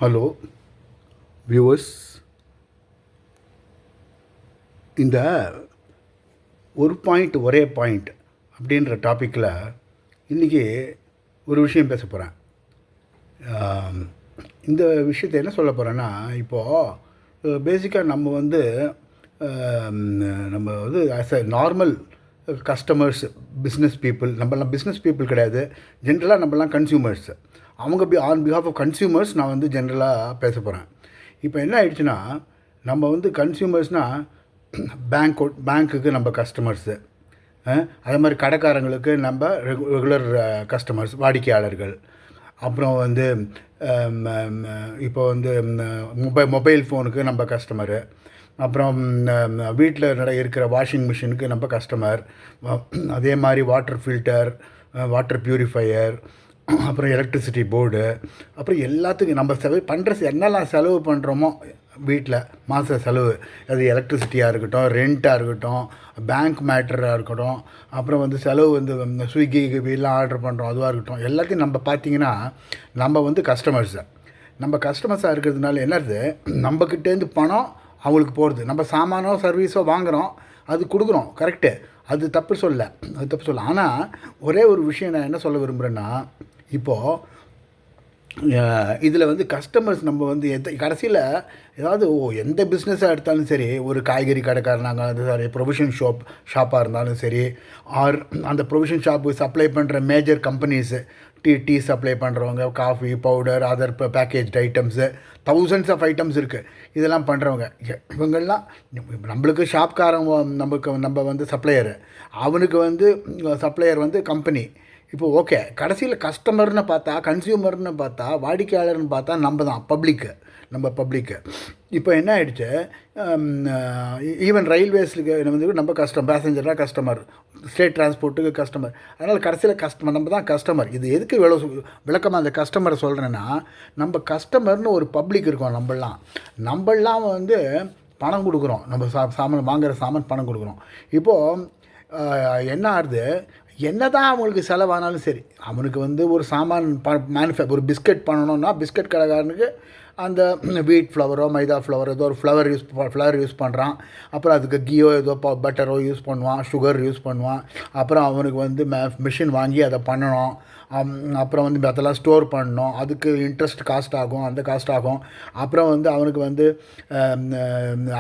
Hello viewers, இந்த ஒரு point ஒரே பாயிண்ட் அப்படின்ற டாப்பிக்கில் இன்றைக்கி ஒரு விஷயம் பேச போகிறேன். இந்த விஷயத்தை என்ன சொல்ல போகிறேன்னா, இப்போது பேசிக்காக நம்ம வந்து as a normal customers, business people, நம்மலாம் பிஸ்னஸ் பீப்புள் கிடையாது, ஜென்ரலாக நம்மலாம் கன்சியூமர்ஸ். அவங்க ஆன் பிஹாஃப் ஆஃப் கன்சியூமர்ஸ் நான் வந்து ஜென்ரலாக பேச போகிறேன். இப்போ என்ன ஆயிடுச்சுன்னா, நம்ம வந்து கன்சியூமர்ஸ்னால் பேங்க்குக்கு நம்ம கஸ்டமர்ஸு, அதே மாதிரி கடைக்காரங்களுக்கு நம்ம ரெகுலர் கஸ்டமர்ஸ், வாடிக்கையாளர்கள். அப்புறம் வந்து இப்போ வந்து மொபைல் ஃபோனுக்கு நம்ம கஸ்டமரு. அப்புறம் வீட்டில் இருக்கிற வாஷிங் மிஷினுக்கு நம்ம கஸ்டமர். அதே மாதிரி வாட்டர் ஃபில்டர், வாட்டர் ப்யூரிஃபையர், அப்புறம் எலக்ட்ரிசிட்டி போர்டு, அப்புறம் எல்லாத்துக்கும் நம்ம என்னெல்லாம் செலவு பண்ணுறோமோ வீட்டில் மாத செலவு, அது எலக்ட்ரிசிட்டியாக இருக்கட்டும், ரெண்ட்டாக இருக்கட்டும், பேங்க் மேட்டராக இருக்கட்டும், அப்புறம் வந்து செலவு வந்து ஸ்விக்கி எல்லாம் ஆர்டர் பண்ணுறோம் அதுவாக இருக்கட்டும், எல்லாத்தையும் நம்ம பார்த்திங்கன்னா நம்ம வந்து நம்ம கஸ்டமர்ஸாக இருக்கிறதுனால என்னது, நம்மக்கிட்டேருந்து பணம் அவங்களுக்கு போகிறது, நம்ம சாமானோ சர்வீஸோ வாங்குகிறோம், அது கொடுக்குறோம், கரெக்டு, அது தப்பு சொல்ல. ஆனால் ஒரே ஒரு விஷயம் நான் என்ன சொல்ல விரும்புகிறேன்னா, இப்போது இதில் வந்து கஸ்டமர்ஸ் நம்ம வந்து கடைசியில் ஏதாவது எந்த பிஸ்னஸாக எடுத்தாலும் சரி, ஒரு காய்கறி கடைக்காரனாங்க சரி, ப்ரொவிஷன் ஷாப்பாக இருந்தாலும் சரி, ஆர் அந்த ப்ரொவிஷன் ஷாப்புக்கு சப்ளை பண்ணுற மேஜர் கம்பெனிஸு, டீ சப்ளை பண்ணுறவங்க, coffee powder, other packaged items, thousands of items இருக்குது. இதெல்லாம் பண்ணுறவங்க இவங்கெல்லாம் நம்மளுக்கு ஷாப்காரங்க, நம்ம வந்து சப்ளையரு, அவனுக்கு வந்து சப்ளையர் வந்து கம்பெனி. இப்போ ஓகே, கடைசியில் கஸ்டமர்னு பார்த்தா, கன்சியூமர்னு பார்த்தா, வாடிக்கையாளர்னு பார்த்தா நம்ம தான் பப்ளிக்கு. இப்போ என்ன ஆகிடுச்சு, ஈவன் ரயில்வேஸுக்கு வந்து நம்ம பேசஞ்சராக கஸ்டமர், ஸ்டேட் டிரான்ஸ்போர்ட்டுக்கு கஸ்டமர். அதனால் கடைசியில் நம்ம தான் கஸ்டமர். இது எதுக்கு இவ்வளோ விளக்கமாக அந்த கஸ்டமரை சொல்கிறேன்னா, நம்ம கஸ்டமர்னு ஒரு பப்ளிக் இருக்கோம். நம்மளாம் வந்து பணம் கொடுக்குறோம், நம்ம சாமான் வாங்குகிற சாமான் பணம் கொடுக்குறோம். இப்போது என்ன ஆகுது, என்ன தான் அவங்களுக்கு செலவானாலும் சரி, அவனுக்கு வந்து ஒரு சாமான் ஒரு பிஸ்கட் பண்ணணுன்னா, பிஸ்கட் கடைக்காரனுக்கு அந்த வீட் ஃப்ளவரோ மைதா ஃப்ளவரோ ஏதோ ஒரு ஃப்ளவர் யூஸ் பண்ணுறான். அப்புறம் அதுக்கு கீயோ ஏதோ பட்டரோ யூஸ் பண்ணுவான், சுகர் யூஸ் பண்ணுவான். அப்புறம் அவனுக்கு வந்து மிஷின் வாங்கி அதை பண்ணணும். அப்புறம் வந்து அதெல்லாம் ஸ்டோர் பண்ணணும், அதுக்கு இன்ட்ரெஸ்ட் காஸ்ட் ஆகும், அந்த காஸ்ட் ஆகும். அப்புறம் வந்து அவனுக்கு வந்து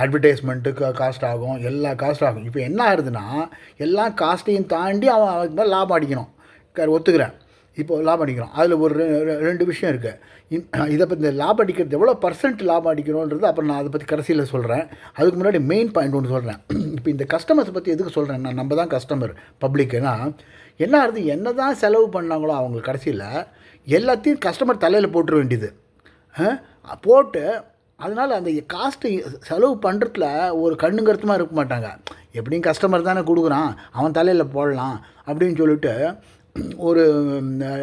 அட்வர்டைஸ்மெண்ட்டுக்கு காஸ்ட் ஆகும், எல்லா காஸ்ட் ஆகும். இப்போ என்ன ஆகுதுன்னா, எல்லா காஸ்ட்டையும் தாண்டி அவன் அதுக்கு மேலே லாபம் அடிக்கணும், ஒத்துக்கிறேன். இப்போது லாபம் அடிக்கிறோம். அதில் ஒரு ரெண்டு விஷயம் இருக்குது. இதை பற்றி இந்த லாபம் அடிக்கிறது எவ்வளோ பர்சன்ட் லாபம் அடிக்கணுன்றது அப்புறம் நான் அதை பற்றி கடைசியில் சொல்கிறேன். அதுக்கு முன்னாடி மெயின் பாயிண்ட் ஒன்று சொல்கிறேன். இப்போ இந்த கஸ்டமர்ஸை பற்றி எதுக்கு சொல்கிறேன்னா, நம்ம தான் கஸ்டமர் பப்ளிக்குன்னா என்ன ஆகுது, என்ன தான் செலவு பண்ணாங்களோ அவங்களுக்கு கடைசியில் எல்லாத்தையும் கஸ்டமர் தலையில் போட்டுற வேண்டியது போட்டு, அதனால் அந்த காஸ்ட்டு செலவு பண்ணுறதுல ஒரு கண்ணுங்கருத்துமாக இருக்க மாட்டாங்க. எப்படியும் கஸ்டமர் தானே கொடுக்குறான், அவன் தலையில் போடலாம் அப்படின்னு சொல்லிட்டு ஒரு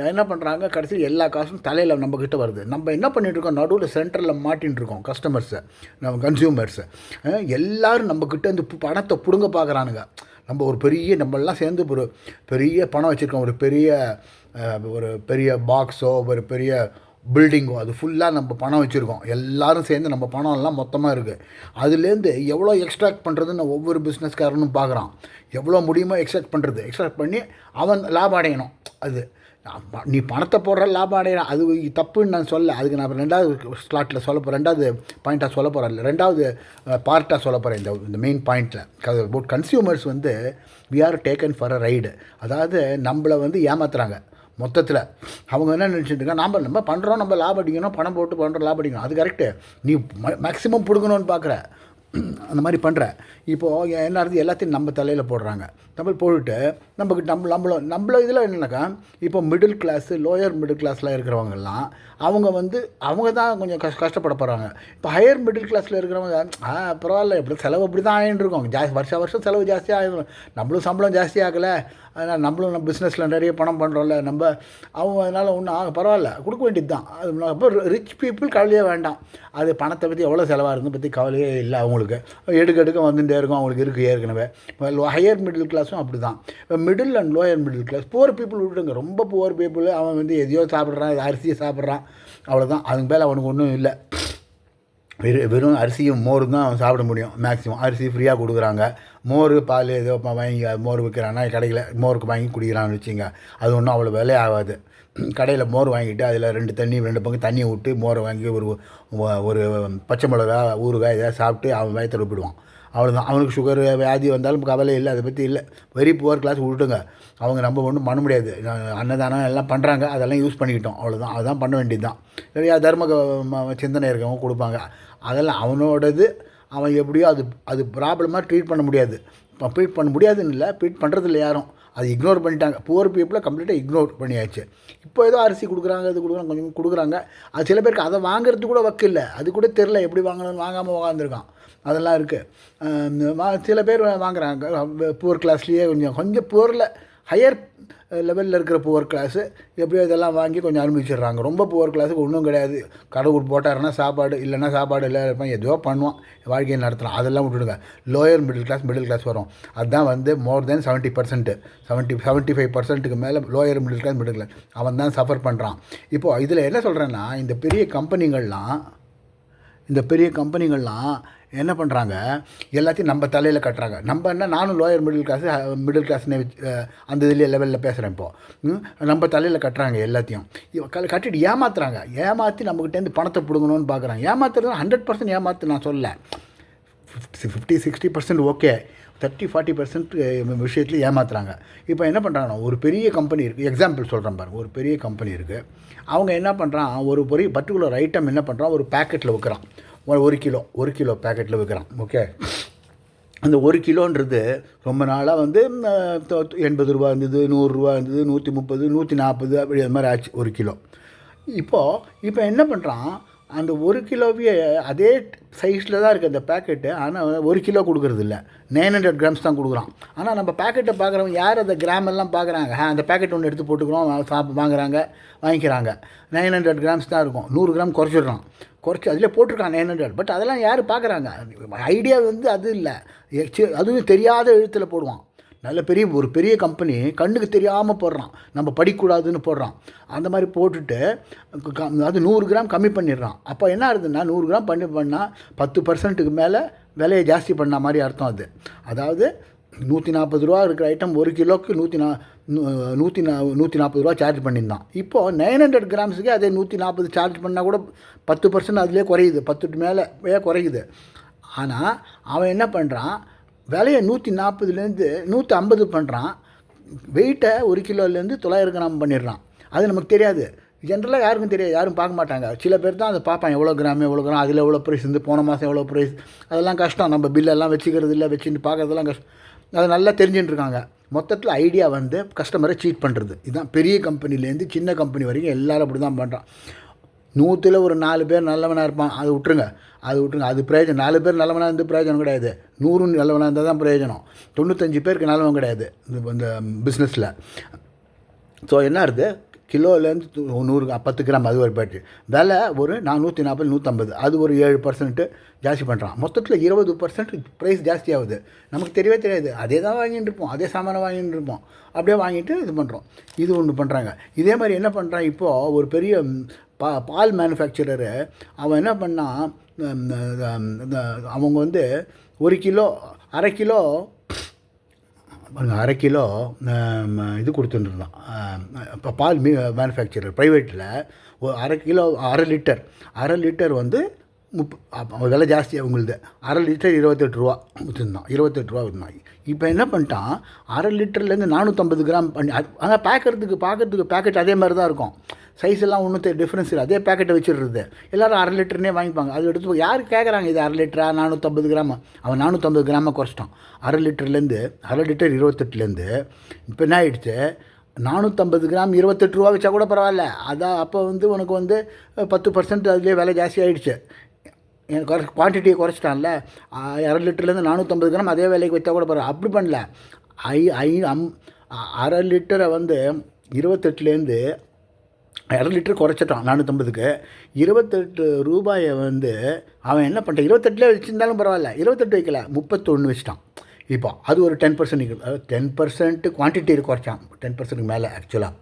என்ன பண்ணுறாங்க, கடைசியில் எல்லா காசும் தலையில் நம்மக்கிட்ட வருது. நம்ம என்ன பண்ணிகிட்ருக்கோம், நடுவில் சென்டரில் மாட்டின்ட்டுருக்கோம் கஸ்டமர்ஸை, நம்ம கன்சியூமர்ஸை. எல்லோரும் நம்மக்கிட்ட இந்த பணத்தை பிடுங்க பார்க்குறானுங்க. நம்ம நம்மளாம் சேர்ந்து ஒரு பெரிய பணம் வச்சுருக்கோம், ஒரு பெரிய பாக்ஸோ ஒரு பெரிய பில்டிங்கோ, அது ஃபுல்லாக நம்ம பணம் வச்சுருக்கோம். எல்லோரும் சேர்ந்து நம்ம பணம் எல்லாம் மொத்தமாக இருக்குது. அதுலேருந்து எவ்வளோ எக்ஸ்ட்ராக்ட் பண்ணுறதுன்னு ஒவ்வொரு பிஸ்னஸ்காரனும் பார்க்குறான். எவ்வளோ முடியுமோ எக்ஸ்ட்ராக்ட் பண்ணி அவன் லாபம் அடையணும். அது நீ பணத்தை போடுற லாபம் அடையணும், அது தப்புன்னு நான் சொல்ல. அதுக்கு நான் ரெண்டாவது ஸ்லாட்டில் ரெண்டாவது பாயிண்ட்டாக சொல்ல போகிறேன், இல்லை ரெண்டாவது பார்ட்டாக சொல்ல போகிறேன். இந்த மெயின் பாயிண்ட்டில் அபவுட் கன்சியூமர்ஸ் வந்து we are taken for a ride. அதாவது நம்மளை வந்து ஏமாத்துறாங்க மொத்தத்தில். அவங்க என்ன நினச்சிட்டு இருக்காங்க, நம்ம பண்ணுறோம், நம்ம லாபம் அடிக்கணும், பணம் போட்டு பண்ணுறோம், லாபம் அடிக்கணும், அது கரெக்டு. நீ மேக்ஸிமம் பிடுங்கணும்னு பார்க்குற, அந்த மாதிரி பண்ணுற. இப்போது என்ன ஆகுது, எல்லாத்தையும் நம்ம தலையில் போடுறாங்க. நம்ம போட்டுட்டு நம்மள இதில் என்னென்னாக்கா, இப்போ மிடில் கிளாஸு, லோயர் மிடில் கிளாஸில் இருக்கிறவங்கெல்லாம் அவங்க தான் கொஞ்சம் கஷ்டப்பட போகிறாங்க. இப்போ ஹையர் மிடில் கிளாஸில் இருக்கிறவங்க பரவாயில்ல, எப்படி செலவு அப்படி தான் ஆகிட்டு இருக்கோம், வருஷம் செலவு ஜாஸ்தியாக ஆகிடும், நம்மளும் சம்பளம் ஜாஸ்தி ஆகலை, அதனால் நம்ம பிஸ்னஸில் நிறைய பணம் பண்ணுறோம்ல அவங்க, அதனால் ஒன்றும் பரவாயில்ல, கொடுக்க வேண்டியது தான். அது அப்போ ரிச் பீப்புள் கவலையே வேண்டாம், அது பணத்தை பற்றி எவ்வளோ செலவாக இருந்து பற்றி கவலையே இல்லை அவங்களுக்கு. எடுக்க வந்துகிட்டே இருக்கும், அவங்களுக்கு இருக்குது ஏற்கனவே. ஹையர் மிடில் கிளாஸ் கிளாஸும் அப்படி தான். இப்போ middle and lower middle class, poor people விட்டுடுங்க, ரொம்ப புவர் பீப்புள், அவன் வந்து எதையோ சாப்பிட்றான், அரிசியை சாப்பிட்றான், அவ்வளோதான். அதுக்கு மேலே அவனுக்கு ஒன்றும் இல்லை. வெறும் அரிசியும் மோரும் தான் அவன் சாப்பிட முடியும். மேக்ஸிமம் அரிசி ஃப்ரீயாக கொடுக்குறாங்க, மோர் பால் ஏதோ வாங்கி மோர் விற்கிறான்னா கடையில் மோருக்கு வாங்கி குடிக்கிறான்னு வச்சுங்க, அது ஒன்றும் அவ்வளோ விலை ஆகாது. கடையில் மோர் வாங்கிட்டு அதில் 2 பங்கு தண்ணியை விட்டு மோரை வாங்கி ஒரு பச்சை மிளகா ஊறுகாய் எதாவது சாப்பிட்டு அவன் வயத்தில் விடுவான், அவ்வளோதான். அவனுக்கு சுகர் வியாதி வந்தாலும் கவலை இல்லை, அதை பற்றி இல்லை. வெரி புவர் கிளாஸ் விட்டுங்க, அவங்க நம்ம ஒன்றும் பண்ண முடியாது. அன்னதானம் எல்லாம் பண்ணுறாங்க, அதெல்லாம் யூஸ் பண்ணிக்கிட்டோம், அவ்வளோதான். அதுதான் பண்ண வேண்டியது தான். நிறையா தர்ம சிந்தனை இருக்கவங்க கொடுப்பாங்க, அதெல்லாம் அவனோடது. அவன் எப்படியோ அது ப்ராப்ளமாக ட்ரீட் பண்ண முடியாது. ட்ரீட் பண்ண முடியாதுன்னு இல்லை, ட்ரீட் பண்ணுறதில்ல யாரும், அது இக்னோர் பண்ணிட்டாங்க. புவர் பீப்புளை கம்ப்ளீட்டாக இக்னோர் பண்ணியாச்சு. இப்போ ஏதோ அரிசி கொடுக்குறாங்க, அது கொடுக்குறாங்க, கொஞ்சம் கொடுக்குறாங்க. அது சில பேருக்கு அதை வாங்குறது கூட வக்கில்லை, அது கூட தெரில எப்படி வாங்கணும்னு, வாங்காமல் உட்காந்துருக்கான், அதெல்லாம் இருக்குது. சில பேர் வாங்குறாங்க புவர் கிளாஸ்லேயே, கொஞ்சம் புவரில் ஹையர் லெவலில் இருக்கிற புவர் கிளாஸு எப்படியோ இதெல்லாம் வாங்கி கொஞ்சம் அனுபவிச்சிடுறாங்க. ரொம்ப புவர் கிளாஸுக்கு ஒன்றும் கிடையாது, கடவுள் போட்டாருன்னா சாப்பாடு, இல்லைன்னா சாப்பாடு இல்லை இருப்பான், ஏதோ பண்ணுவான், வாழ்க்கையை நடத்தலாம், அதெல்லாம் விட்டுடுங்க. லோயர் மிடில் கிளாஸ் வரும், அதுதான் வந்து மோர் தென் 70%, 75%க்கு மேலே லோயர் மிடில் கிளாஸ் அவன் தான் சஃபர் பண்ணுறான். இப்போது இதில் என்ன சொல்கிறேன்னா, இந்த பெரிய கம்பெனிகள்லாம் என்ன பண்ணுறாங்க, எல்லாத்தையும் நம்ம தலையில் கட்டுறாங்க. நம்ம என்ன, நானும் லோயர் மிடில் கிளாஸ்னு அந்த இதுலேயே லெவலில் பேசுகிறேன். இப்போது நம்ம தலையில் கட்டுறாங்க எல்லாத்தையும், கட்டிட்டு ஏமாற்றி நம்மக்கிட்டேருந்து பணத்தை பிடுங்கணும்னு பார்க்குறாங்க. ஏமாத்துறது 100% ஏமாற்று நான் சொல்லலை, 50-60% ஓகே, 30-40% விஷயத்தில் ஏமாத்துறாங்க. இப்போ என்ன பண்ணுறாங்கன்னா, ஒரு பெரிய கம்பெனி இருக்குது, எக்ஸாம்பிள் சொல்கிறேன் பாருங்கள். ஒரு பெரிய கம்பெனி இருக்குது, அவங்க என்ன பண்ணுறான், ஒரு பர்டிகுலர் ஐட்டம் என்ன பண்ணுறான், ஒரு பேக்கெட்டில் விற்கிறான், 1 கிலோ பேக்கெட்டில் விற்கிறான். ஓகே, அந்த 1 கிலோன்றது ரொம்ப நாளாக வந்து 80 ரூபா இருந்தது, 100 ரூபா இருந்தது, 130, 140 அப்படி அது மாதிரி ஆச்சு 1 கிலோ. இப்போ என்ன பண்ணுறான், அந்த 1 கிலோவே அதே சைஸில் தான் இருக்குது அந்த பேக்கெட்டு, ஆனால் 1 கிலோ கொடுக்குறது இல்லை, 900 கிராம்ஸ் தான் கொடுக்குறான். ஆனால் நம்ம பேக்கெட்டை பார்க்குறவங்க யார் அந்த கிராம் எல்லாம் பார்க்குறாங்க, அந்த பேக்கெட் ஒன்று எடுத்து போட்டுக்கிறோம், வாங்கிக்கிறாங்க. 900 கிராம்ஸ் தான் இருக்கும், 100 கிராம் குறைச்சி அதிலே போட்டிருக்கான் 900. பட் அதெல்லாம் யார் பார்க்குறாங்க, ஐடியா வந்து அது இல்லை, அதுவும் தெரியாத எழுத்தில் போடுவான். ஒரு பெரிய கம்பெனி கண்ணுக்கு தெரியாமல் போடுறான், நம்ம படிக்கக்கூடாதுன்னு போடுறான். அந்த மாதிரி போட்டுட்டு அது 100 கிராம் கம்மி பண்ணிடுறான். அப்போ என்ன ஆகுதுன்னா, 100 கிராம் பண்ணால் 10%க்கு மேலே விலையை ஜாஸ்தி பண்ண மாதிரி அர்த்தம். அதாவது 140 ரூபா இருக்கிற ஐட்டம் 1 கிலோக்கு 140 ரூபா சார்ஜ் பண்ணியிருந்தான். இப்போது 900 கிராம்ஸுக்கு அதே 140 சார்ஜ் பண்ணால் கூட 10% அதிலே குறையுது, 10க்கு மேலே குறையுது. ஆனால் அவன் என்ன பண்ணுறான், விலையை 140லேருந்து 150 பண்ணுறான், வெயிட்டை 1 கிலோலேருந்து 900 கிராம் பண்ணிடுறான். அது நமக்கு தெரியாது, ஜென்ரலாக யாருக்கும் தெரியாது, யாரும் பார்க்க மாட்டாங்க. சில பேர் தான் அதை பார்ப்பான், எவ்வளோ கிராம், அதில் எவ்வளோ ப்ரைஸ் இருந்து, போன மாதம் எவ்வளோ ப்ரைஸ், அதெல்லாம் கஷ்டம். நம்ம பில்லெல்லாம் வச்சுக்கிறது இல்லை, வச்சுட்டு பார்க்குறதெல்லாம் கஷ்டம். அதை நல்லா தெரிஞ்சுட்டு இருக்காங்க. மொத்தத்தில் ஐடியா வந்து கஸ்டமரை சீட் பண்ணுறது. இதுதான் பெரிய கம்பெனிலேருந்து சின்ன கம்பெனி வரைக்கும் எல்லோரும் அப்படி தான் பண்ணுறான். 100ல் ஒரு 4 பேர் நல்லவனாக இருப்பான், அது விட்டுருங்க. அது பிரயோஜனம். 4 பேர் நல்லவனாக இருந்து பிரயோஜனம் கிடையாது, 100 நல்லவனாக இருந்தால் தான் பிரயோஜனம். 95 பேருக்கு நல்லவன் கிடையாது இந்த பிஸ்னஸில். ஸோ என்ன ஆகுது, கிலோலேருந்து 100 10 கிராம் அது ஒரு பேட்டு விலை ஒரு 140 150, அது ஒரு 7% ஜாஸ்தி பண்ணுறான். மொத்தத்தில் 20% ப்ரைஸ் ஜாஸ்தி ஆகுது. நமக்கு தெரியவே தெரியாது, அதே தான் வாங்கிட்டு இருப்போம், அதே சாமானை வாங்கிட்டு இருப்போம், அப்படியே வாங்கிட்டு இது பண்ணுறோம். இது ஒன்று பண்ணுறாங்க. இதே மாதிரி என்ன பண்ணுறான், இப்போது ஒரு பெரிய பால் மேனுஃபேக்சரரு அவன் என்ன பண்ணால், அவங்க வந்து 1 கிலோ அரை கிலோ இது கொடுத்துட்டுருந்தான். இப்போ பால் மேனுஃபேக்சரர் ப்ரைவேட்டில் அரை லிட்டர் வந்து விலை ஜாஸ்தி அவங்களுது. அரை லிட்டர் 28 ரூபா விற்றுந்தான், 28 ரூபா விற்றுந்தான். இப்போ என்ன பண்ணிட்டான், அரை லிட்டர்லேருந்து 450 கிராம் பண்ணி, ஆனால் பார்க்குறதுக்கு பேக்கெட் அதே மாதிரி தான் இருக்கும், சைஸ் எல்லாம் ஒன்றும் டிஃப்ரென்ஸ் இல்லை, அதே பேக்கெட்டை வச்சுடுறது. எல்லோரும் அரை லிட்டர்னே வாங்கிப்பாங்க. அது எடுத்து யார் கேட்குறாங்க, இது அரை லிட்டரா 450 கிராம், அவன் 450 கிராமை குறைச்சிட்டான். அரை லிட்டர் 28லேருந்து இப்போ என்ன ஆகிடுச்சு, 450 கிராம் 28 ரூபா வச்சா கூட பரவாயில்ல. அதான் அப்போ வந்து உனக்கு வந்து 10% அதுலேயே விலை ஜாஸ்தி ஆகிடுச்சு. குவான்டிட்டியை குறைச்சிட்டான்ல. அரை லிட்டர்லேருந்து 450 கிராம் அதே விலைக்கு வச்சா கூட பரவாயில்ல. அப்படி பண்ணல, அரை லிட்டரை வந்து 28லேருந்து அரை லிட்டர் குறைச்சிட்டான் 450க்கு. 28 ரூபாயை வந்து அவன் என்ன பண்ணிட்டான், 28 வச்சுருந்தாலும் பரவாயில்ல, 28 வைக்கல, 31 வச்சுட்டான். இப்போ அது ஒரு 10% 10% குவான்டிட்டியில் குறைச்சான். 10% மேலே ஆக்சுவலாக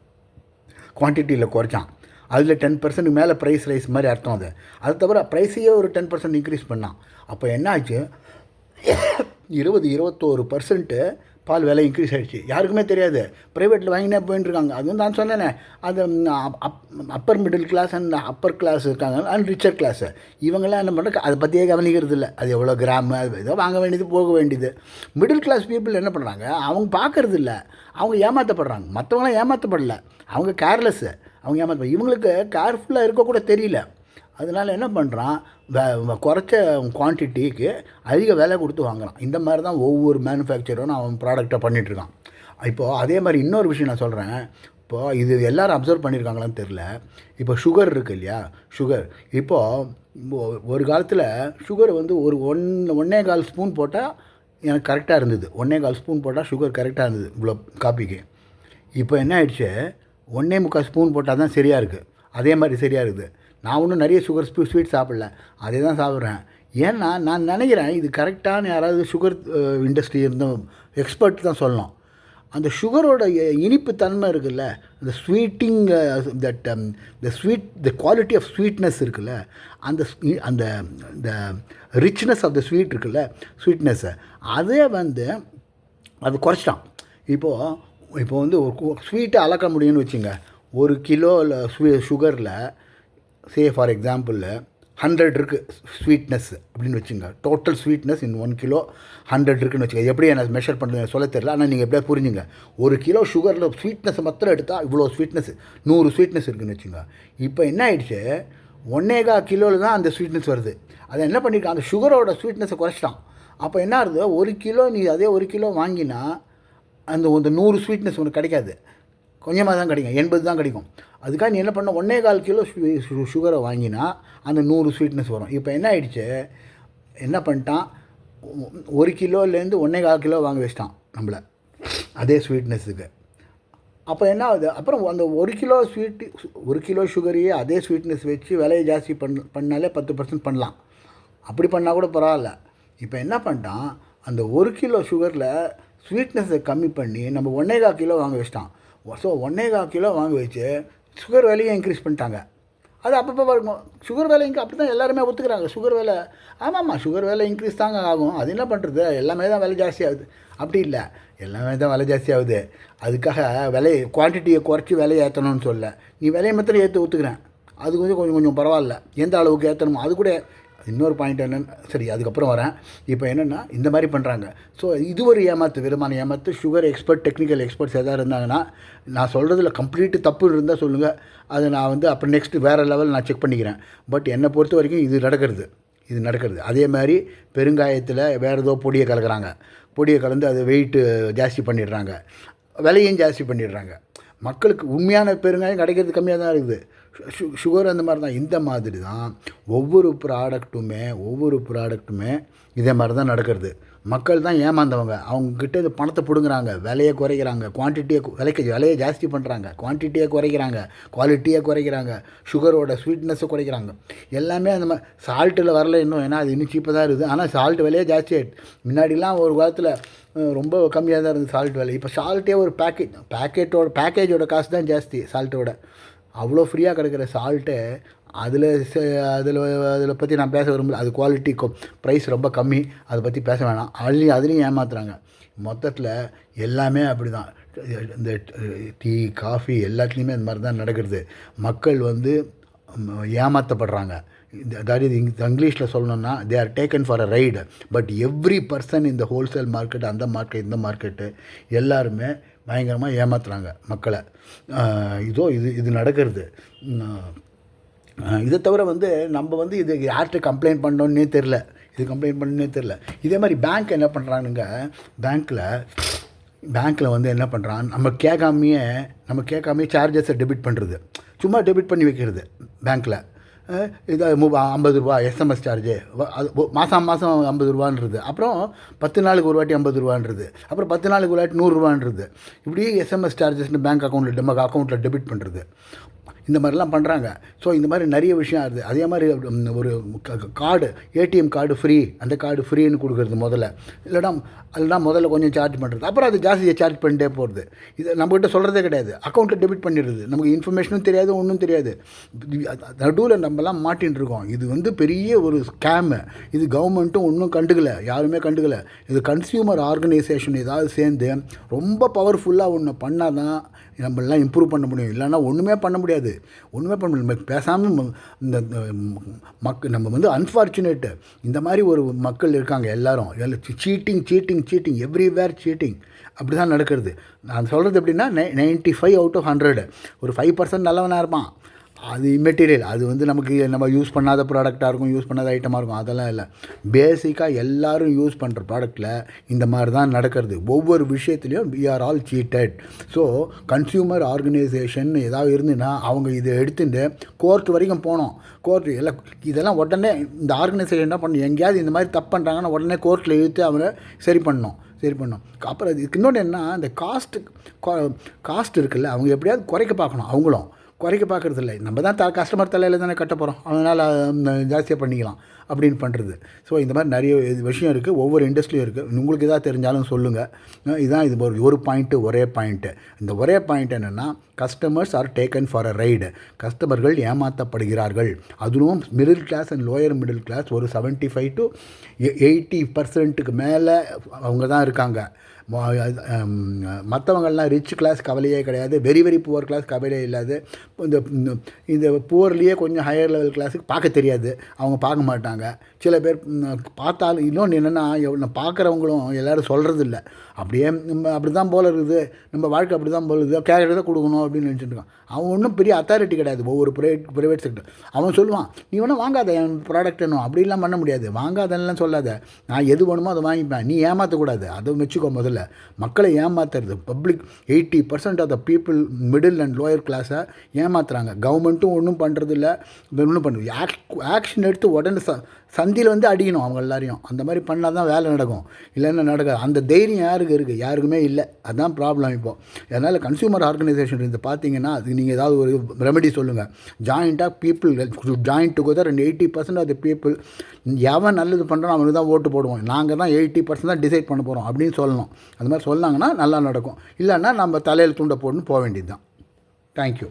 குவான்டிட்டியில் குறைச்சான். அதில் 10% மேலே ப்ரைஸ் ரைஸ் மாதிரி அர்த்தம் அது. அது தவிர ப்ரைஸையே ஒரு 10% இன்க்ரீஸ் பண்ணான். அப்போ என்ன ஆச்சு, 21% பால் விலை இன்க்ரீஸ் ஆகிடுச்சு. யாருக்குமே தெரியாது, ப்ரைவேட்டில் வாங்கினே போயின்ட்டுருக்காங்க. அதுவும் நான் சொன்னேனே, அந்த upper middle class and upper class இருக்காங்க அண்ட் ரிச்சர் கிளாஸு, இவங்கெல்லாம் என்ன பண்ணுறாங்க, அதை பற்றியே கவனிக்கிறது இல்லை. அது எவ்வளோ கிராமு, அது ஏதோ வாங்க வேண்டியது போக வேண்டியது. மிடில் கிளாஸ் பீப்புள் என்ன பண்ணுறாங்க, அவங்க பார்க்குறது இல்லை, அவங்க ஏமாற்றப்படுறாங்க. மற்றவங்களாம் ஏமாற்றப்படல, அவங்க கேர்லெஸ்ஸு, அவங்க ஏமாற்ற. இவங்களுக்கு கேர்ஃபுல்லாக இருக்கக்கூட தெரியல. அதனால் என்ன பண்ணுறான், குறைச்ச குவான்டிட்டிக்கு அதிக விலை கொடுத்து வாங்குறான். இந்த மாதிரி தான் ஒவ்வொரு மேனுஃபேக்சரும் அவன் ப்ராடக்டை பண்ணிகிட்ருக்கான். இப்போது அதே மாதிரி இன்னொரு விஷயம் நான் சொல்கிறேன். இப்போது இது எல்லோரும் அப்சர்வ் பண்ணியிருக்காங்களான்னு தெரில. இப்போ சுகர் இருக்குது இல்லையா, சுகர் இப்போது ஒரு காலத்தில் சுகர் வந்து ஒரு 1.25 ஸ்பூன் போட்டால் எனக்கு கரெக்டாக இருந்தது. 1.25 ஸ்பூன் போட்டால் சுகர் கரெக்டாக இருந்தது இவ்வளோ காப்பிக்கு. இப்போ என்ன ஆயிடுச்சு, 1.25 ஸ்பூன் போட்டால் தான் சரியாக இருக்குது. அதே மாதிரி சரியாக இருக்குது. நான் ஒன்றும் நிறைய ஸ்வீட் சாப்பிடல, அதே தான் சாப்பிட்றேன். ஏன்னா நான் நினைக்கிறேன் இது கரெக்டான யாராவது சுகர் இண்டஸ்ட்ரி இருந்த எக்ஸ்பர்ட் தான் சொல்லணும். அந்த சுகரோட இனிப்பு தன்மை இருக்குல்ல, அந்த sweeting the quality of sweetness இருக்குல்ல, அந்த அந்த இந்த ரிச்னஸ் ஆஃப் த ஸ்வீட் இருக்குல்ல, ஸ்வீட்னஸ்ஸை அதே வந்து அது குறைச்சிட்டான். இப்போ வந்து ஒரு ஸ்வீட்டை அளக்க முடியும்னு வச்சுங்க. 1 கிலோவில் சுகரில் ஃபார் எக்ஸாம்பிள் 100 இருக்குது ஸ்வீட்னஸ் அப்படின்னு வச்சுங்க. டோட்டல் ஸ்வீட்னஸ் இன் 1 கிலோ 100 இருக்குன்னு வச்சுங்க. எப்படி எனக்கு மெஷர் பண்ணுறது சொல்ல தெரியல, ஆனால் நீங்கள் எப்படியா புரிஞ்சுங்க. 1 கிலோ சுகரில் ஸ்வீட்னஸ் மாத்திரம் எடுத்தால் இவ்வளோ ஸ்வீட்னஸ் 100 ஸ்வீட்னஸ் இருக்குதுன்னு வச்சுங்க. இப்போ என்ன ஆயிடுச்சு, 1.25 கிலோவில் தான் அந்த ஸ்வீட்னஸ் வருது. அதை என்ன பண்ணியிருக்கான், அந்த சுகரோட ஸ்வீட்னஸை குறைச்சிட்டான். அப்போ என்ன ஆகுது, 1 கிலோ நீ அதே 1 கிலோ வாங்கினா அந்த 100 ஸ்வீட்னஸ் உனக்கு கிடைக்காது, கொஞ்சமாக தான் கிடைக்கும், 80 தான் கிடைக்கும். அதுக்காக நீ என்ன பண்ண, 1.25 கிலோ சுகரை வாங்கினா அந்த 100 ஸ்வீட்னஸ் வரும். இப்போ என்ன ஆகிடுச்சு, என்ன பண்ணிட்டான், 1 கிலோலேருந்து 1.25 கிலோ வாங்க வச்சிட்டான் நம்மளை அதே ஸ்வீட்னஸுக்கு. அப்போ என்ன ஆகுது, அப்புறம் அந்த 1 கிலோ சுகரையே அதே ஸ்வீட்னஸ் வச்சு விலையை ஜாஸ்தி பண்ணாலே 10% பண்ணலாம். அப்படி பண்ணால் கூட பரவாயில்ல. இப்போ என்ன பண்ணிட்டான், அந்த 1 கிலோ சுகரில் ஸ்வீட்னஸை கம்மி பண்ணி நம்ம 1.25 கிலோ வாங்க வச்சிட்டான். ஸோ 1.25 கிலோ வாங்க வச்சு சுகர் விலையை இன்க்ரீஸ் பண்ணிட்டாங்க. அது அப்பப்போ இருக்கும். சுகர் விலை அப்படி தான் எல்லாருமே ஒத்துக்கிறாங்க. சுகர் விலை ஆமாம்மா, சுகர் விலை இன்க்ரீஸ் தாங்க ஆகும். அது என்ன பண்ணுறது, எல்லாமே தான் விலை ஜாஸ்தி ஆகுது. அப்படி இல்லை, எல்லாமே தான் விலை ஜாஸ்தி ஆகுது. அதுக்காக குவான்டிட்டியை குறைச்சி விலையை ஏற்றணும்னு சொல்ல, நீ விலையை மாத்திரம் ஏற்ற ஒத்துக்கிறேன். அது கொஞ்சம் பரவாயில்ல. எந்த அளவுக்கு ஏற்றணுமோ அது கூட. இன்னொரு பாயிண்ட் என்னென்னு, சரி அதுக்கப்புறம் வரேன். இப்போ என்னென்னா இந்த மாதிரி பண்ணுறாங்க. ஸோ இது ஒரு ஏமாத்து, விதமான ஏமாத்து. சுகர் எக்ஸ்பர்ட், டெக்னிக்கல் எக்ஸ்பர்ட்ஸ் எதாவது இருந்தாங்கன்னா, நான் சொல்கிறதுல கம்ப்ளீட்டு தப்பு இருந்தால் சொல்லுங்கள். அதை நான் வந்து அப்புறம் நெக்ஸ்ட்டு வேறு லெவல் நான் செக் பண்ணிக்கிறேன். பட் என்னை பொறுத்த வரைக்கும் இது நடக்கிறது. அதே மாதிரி பெருங்காயத்தில் வேறு ஏதோ பொடியை கலந்து அதை வெயிட்டு ஜாஸ்தி பண்ணிடுறாங்க, விலையும் ஜாஸ்தி பண்ணிடுறாங்க. மக்களுக்கு உண்மையான பெருங்காயம் கிடைக்கிறது கம்மியாக தான் இருக்குது. சுகர் அந்த மாதிரி தான். இந்த மாதிரி தான் ஒவ்வொரு ப்ராடக்ட்டுமே இதே மாதிரி தான் நடக்கிறது. மக்கள் தான் ஏமாந்தவங்க. அவங்கக்கிட்ட இந்த பணத்தை பிடுங்குறாங்க, விலையை குறைக்கிறாங்க, விலையை ஜாஸ்தி பண்ணுறாங்க, குவான்டிட்டியை குறைக்கிறாங்க, குவாலிட்டியை குறைக்கிறாங்க, சுகரோட ஸ்வீட்னஸை குறைக்கிறாங்க. எல்லாமே அந்த மாதிரி சால்ட்டில் வரல இன்னும், ஏன்னா அது இன்னும் சீப்பாக தான் இருக்குது. ஆனால் சால்ட் விலையே ஜாஸ்தி ஆகிடுது. முன்னாடிலாம் ஒரு காலத்தில் ரொம்ப கம்மியாக தான் இருந்தது சால்ட் விலை. இப்போ சால்ட்டே ஒரு பேக்கேஜோட காசு தான் ஜாஸ்தி சால்ட்டோட. அவ்வளோ ஃப்ரீயாக கிடைக்கிற சால்ட்டு அதில் பற்றி நான் பேச விரும்பல. அது குவாலிட்டி ப்ரைஸ் ரொம்ப கம்மி, அதை பற்றி பேச வேணாம். அதுலேயும் ஏமாத்துறாங்க. மொத்தத்தில் எல்லாமே அப்படி தான். இந்த டீ, காஃபி எல்லாத்துலேயுமே இந்த மாதிரி தான் நடக்கிறது. மக்கள் வந்து ஏமாற்றப்படுறாங்க. அதாவது இங்கிலீஷில் சொல்லணும்னா they are taken for a ride. But every person இந்த ஹோல்சேல் மார்க்கெட், அந்த மார்க்கெட், இந்த மார்க்கெட்டு எல்லாருமே பயங்கரமாக ஏமாத்துறாங்க மக்களை. இது நடக்கிறது. இதை தவிர வந்து நம்ம வந்து இது யார்கிட்ட கம்ப்ளைண்ட் பண்ணோன்னே தெரில. இதே மாதிரி பேங்க் என்ன பண்ணுறானுங்க, பேங்க்கில் வந்து என்ன பண்ணுறான், நம்ம கேட்காமையே சார்ஜஸை டெபிட் பண்ணுறது, சும்மா டெபிட் பண்ணி வைக்கிறது பேங்க்கில். இது 50 ரூபா எஸ்எம்எஸ் சார்ஜு, அது மாதம் 50 ரூபான்றது, அப்புறம் 10 நாளுக்கு ஒரு வாட்டி 50 ரூபான்றது, அப்புறம் 10 நாளுக்கு ஒரு வாட்டி 100 ரூபான்றது. இப்படி எஸ்எம்எஸ் சார்ஜஸ்னு பேங்க் அக்கௌண்ட்டில் டெபிட் பண்ணுறது. இந்த மாதிரிலாம் பண்ணுறாங்க. ஸோ இந்த மாதிரி நிறைய விஷயம் இருக்குது. அதே மாதிரி ஒரு கார்டு, ஏடிஎம் கார்டு ஃப்ரீ, அந்த கார்டு ஃப்ரீன்னு கொடுக்குறது முதல்ல, இல்லைனா முதல்ல கொஞ்சம் சார்ஜ் பண்ணுறது, அப்புறம் அது ஜாஸ்தியாக சார்ஜ் பண்ணிட்டே போகிறது. இது நம்மகிட்ட சொல்கிறதே கிடையாது, அக்கௌண்ட்டில் டெபிட் பண்ணிடுறது, நமக்கு இன்ஃபர்மேஷனும் தெரியாது, ஒன்றும் தெரியாது. நடுவில் நம்மலாம் மாட்டின்னு இருக்கோம். இது பெரிய ஒரு ஸ்கேமு. இது கவர்மெண்ட்டும் ஒன்றும் கண்டுக்கலை, யாருமே கண்டுக்கலை. இது கன்சியூமர் ஆர்கனைசேஷன் ஏதாவது சேர்ந்து ரொம்ப பவர்ஃபுல்லாக ஒன்று பண்ணால் தான் நம்மளாம் இம்ப்ரூவ் பண்ண முடியும். இல்லைன்னா ஒன்றுமே பண்ண முடியாது. நம்ம பேசாமல் இந்த நம்ம அன்ஃபார்ச்சுனேட்டு இந்த மாதிரி ஒரு மக்கள் இருக்காங்க. எல்லாரும் சீட்டிங் எவ்ரிவேர் சீட்டிங். அப்படி தான் நடக்கிறது. நான் சொல்கிறது எப்படின்னா 95 out of 100, ஒரு 5% நல்லவனாக இருப்பான். அது இம்மெட்டீரியல். அது நமக்கு நம்ம யூஸ் பண்ணாத ப்ராடக்டாக இருக்கும், யூஸ் பண்ணாத ஐட்டமாக இருக்கும். அதெல்லாம் இல்லை. பேசிக்காக எல்லோரும் யூஸ் பண்ணுற ப்ராடக்டில் இந்த மாதிரி தான் நடக்கிறது. ஒவ்வொரு விஷயத்துலையும் we are all cheated. So consumer organisation ஏதாவது இருந்துன்னா அவங்க இதை எடுத்துட்டு கோர்ட் வரைக்கும் போனோம். கோர்ட் இதெல்லாம் உடனே இந்த ஆர்கனைசேஷன் என்ன பண்ணணும், எங்கேயாவது இந்த மாதிரி தப்பு பண்ணுறாங்கன்னா உடனே கோர்ட்டில் இழுத்து அவனை சரி பண்ணணும். அப்புறம் இதுக்கு இன்னொன்று என்ன, இந்த காஸ்ட் இருக்குல்ல, அவங்க எப்படியாவது குறைக்க பார்க்கணும். அவங்களும் குறைக்க பார்க்குறது இல்லை. நம்ம தான் கஸ்டமர் தலையில் தானே கட்ட போகிறோம், அதனால் ஜாஸ்தியாக பண்ணிக்கலாம் அப்படின்னு பண்ணுறது. ஸோ இந்த மாதிரி நிறைய விஷயம் இருக்குது, ஒவ்வொரு இண்டஸ்ட்ரியும் இருக்குது. உங்களுக்கு எதாவது தெரிஞ்சாலும் சொல்லுங்கள். இது ஒரு பாயிண்ட்டு, ஒரே பாயிண்ட்டு. இந்த ஒரே பாயிண்ட் என்னென்னா, customers are taken for a ride. கஸ்டமர்கள் ஏமாற்றப்படுகிறார்கள். அதுவும் middle class and lower middle class ஒரு 75 to 80% மேலே அவங்க தான் இருக்காங்க. மற்றவங்கள்லாம் ரிச் கிளாஸ் கவலையே கிடையாது, வெரி வெரி புவர் கிளாஸ் கவலையே இல்லாது. இந்த புவர்லேயே கொஞ்சம் ஹையர் லெவல் கிளாஸுக்கு பார்க்க தெரியாது, அவங்க பார்க்க மாட்டாங்க. சில பேர் பார்த்தாலும் இன்னொன்று என்னென்னா, பார்க்குறவங்களும் எல்லோரும் சொல்கிறது இல்லை. அப்படியே நம்ம அப்படி தான் போல் இருக்குது, நம்ம வாழ்க்கை அப்படி தான் போல் இருக்குது, கேட்குறத கொடுக்கணும் அப்படின்னு நினச்சிட்டு இருக்கான். அவன் ஒன்றும் பெரிய அத்தாரிட்டி கிடையாது. ஒவ்வொரு ப்ரைவேட் செக்டர் அவன் சொல்லுவான், நீ வேணால் வாங்காத என் ப்ராடக்ட் வேணும், அப்படிலாம் பண்ண முடியாது. வாங்காதெல்லாம் சொல்லாத, நான் எது வேணுமோ அதை வாங்கிப்பேன். நீ ஏமாற்றக்கூடாது, அதை வச்சுக்கோ. முதல்ல மக்களை ஏமாத்துறது public. 80% of the people middle and lower கிளாஸை ஏமாத்துறாங்க. கவர்மெண்ட்டும் ஒன்றும் பண்ணுறது இல்லை, ஒன்றும் பண்ணுறது. ஆக்ஷன் எடுத்து உடனே சந்தியில் அடிக்கணும் அவங்க எல்லாரையும். அந்த மாதிரி பண்ணால் தான் வேலை நடக்கும், இல்லைன்னா நடக்காது. அந்த தைரியம் யாருக்கு இருக்குது? யாருக்குமே இல்லை. அதுதான் ப்ராப்ளம் இப்போது. அதனால் கன்சியூமர் ஆர்கனைசேஷன் இது பார்த்தீங்கன்னா, அதுக்கு நீங்கள் ஏதாவது ஒரு ரெமெடி சொல்லுங்கள். ஜாயிண்ட்டாக people join together and 80% of the people, எவன் நல்லது பண்ணுறோம் அவனுக்கு தான் ஓட்டு போடுவோம், நாங்கள் தான் 80% தான் டிசைட் பண்ண போகிறோம் அப்படின்னு சொல்லணும். அது மாதிரி சொன்னாங்கன்னா நல்லா நடக்கும். இல்லைன்னா நம்ம தலையில் துண்டை போட்டுன்னு போக வேண்டியது தான். தேங்க்யூ.